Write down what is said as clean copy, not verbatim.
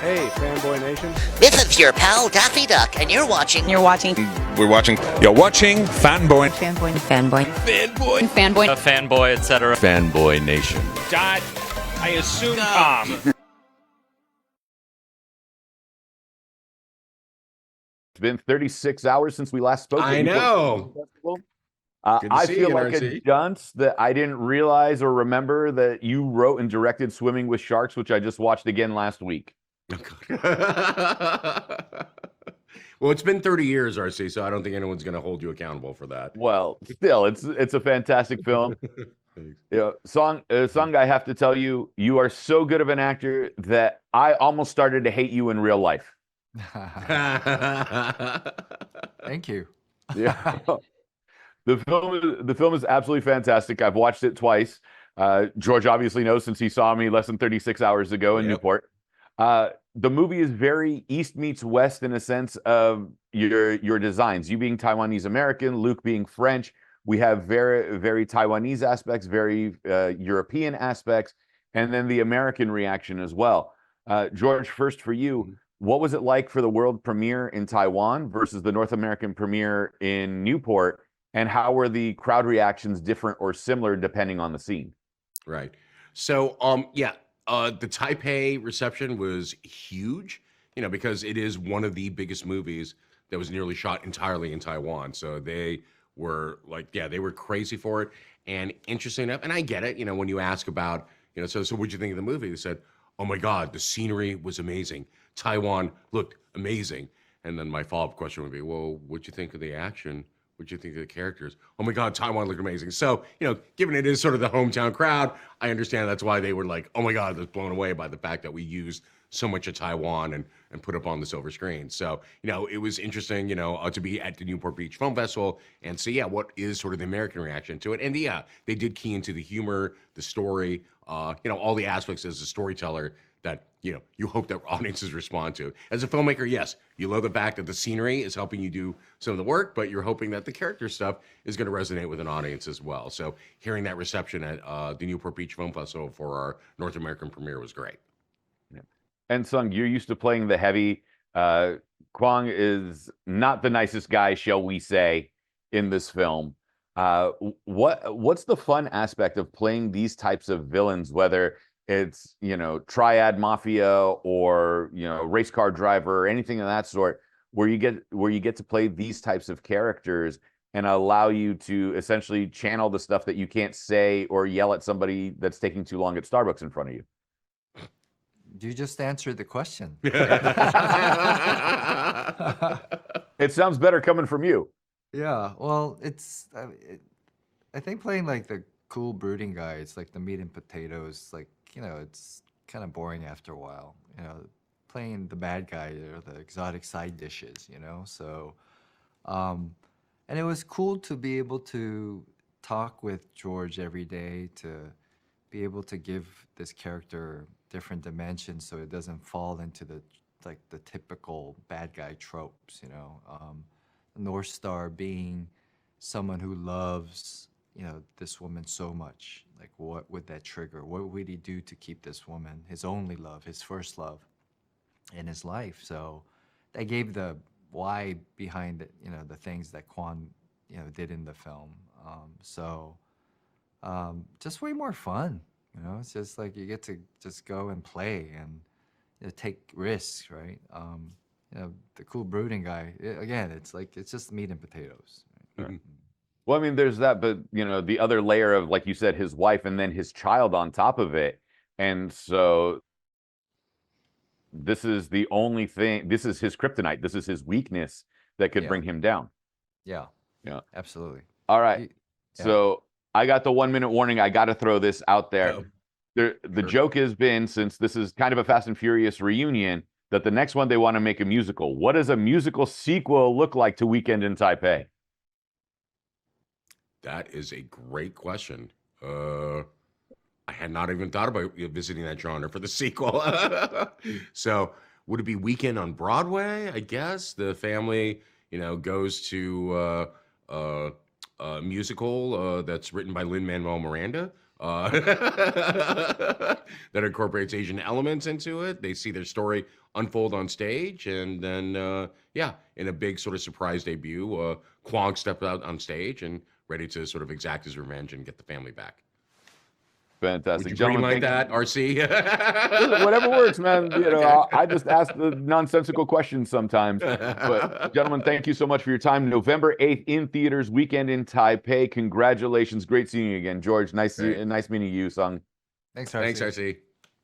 Hey, Fanboy Nation. This is your pal Daffy Duck, and you're watching. You're watching. We're watching. You're watching Fanboy. Fanboy. Fanboy. Fanboy. Fanboy. A fanboy, etc. Fanboy Nation. Dot, I assume Tom. It's been 36 hours since we last spoke. I know. I feel like a dunce that I didn't realize or remember that you wrote and directed Swimming with Sharks, which I just watched again last week. Well, it's been 30 years, RC, so I don't think anyone's going to hold you accountable for that. Well, still, it's a fantastic film. Song, I have to tell you, you are so good of an actor that I almost started to hate you in real life. Thank you. Yeah. The film is absolutely fantastic. I've watched it twice. George obviously knows since he saw me less than 36 hours ago in Newport. The movie is very East meets West in a sense of your designs. You being Taiwanese American, Luc being French. We have very, very Taiwanese aspects, very European aspects, and then the American reaction as well. George, first for you, what was it like for the world premiere in Taiwan versus the North American premiere in Newport? And how were the crowd reactions different or similar depending on the scene? Right. So, the Taipei reception was huge, because it is one of the biggest movies that was nearly shot entirely in Taiwan. So they were they were crazy for it. And interesting enough, and I get it, when you ask about, so what'd you think of the movie? They said, oh my God, the scenery was amazing. Taiwan looked amazing. And then my follow-up question would be, well, what'd you think of the action? What'd you think of the characters? Oh my God, Taiwan looked amazing. So, given it is sort of the hometown crowd, I understand that's why they were like, oh my God, they're blown away by the fact that we used so much of Taiwan and put up on the silver screen. So, it was interesting, to be at the Newport Beach Film Festival and see, what is sort of the American reaction to it. And they did key into the humor, the story, all the aspects as a storyteller that, you hope that audiences respond to. As a filmmaker, yes, you love the fact that the scenery is helping you do some of the work, but you're hoping that the character stuff is going to resonate with an audience as well. So hearing that reception at the Newport Beach Film Festival for our North American premiere was great. Yeah. And Sung, you're used to playing the heavy. Kwang is not the nicest guy, shall we say, in this film. What's the fun aspect of playing these types of villains, whether it's, triad mafia or, race car driver or anything of that sort, where you get to play these types of characters and allow you to essentially channel the stuff that you can't say or yell at somebody that's taking too long at Starbucks in front of you? You just answered the question. It sounds better coming from you. Yeah, well, I think playing like the cool brooding guy, it's like the meat and potatoes, like, it's kind of boring after a while, playing the bad guy or the exotic side dishes, so, and it was cool to be able to talk with George every day, to be able to give this character different dimensions so it doesn't fall into the typical bad guy tropes, the North Star being someone who loves this woman so much. Like, what would that trigger? What would he do to keep this woman, his only love, his first love in his life? So that gave the why behind it, the things that Kwang, did in the film. Just way more fun, it's just like you get to just go and play and take risks, right? The cool brooding guy, again, it's just meat and potatoes. Right? Well, I mean, there's that, but the other layer of, like you said, his wife and then his child on top of it. And so this is the only thing, this is his kryptonite. This is his weakness that could bring him down. Yeah. Yeah. Absolutely. All right. So I got the 1 minute warning. I got to throw this out there. The joke has been, since this is kind of a Fast and Furious reunion, that the next one they want to make a musical. What does a musical sequel look like to Weekend in Taipei? That is a great question. I had not even thought about visiting that genre for the sequel. So would it be Weekend on Broadway? I guess the family, goes to a musical that's written by Lin-Manuel Miranda. that incorporates Asian elements into it. They see their story unfold on stage, and then in a big sort of surprise debut, Kwang stepped out on stage and ready to sort of exact his revenge and get the family back. Fantastic. Would you Gentlemen, green light thank that, RC? Listen, whatever works, man. You know, I just ask the nonsensical questions sometimes. But gentlemen, thank you so much for your time. November 8th in theaters, weekend in Taipei. Congratulations. Great seeing you again, George. Nice meeting you, Sung. Thanks, RC. Thanks, RC.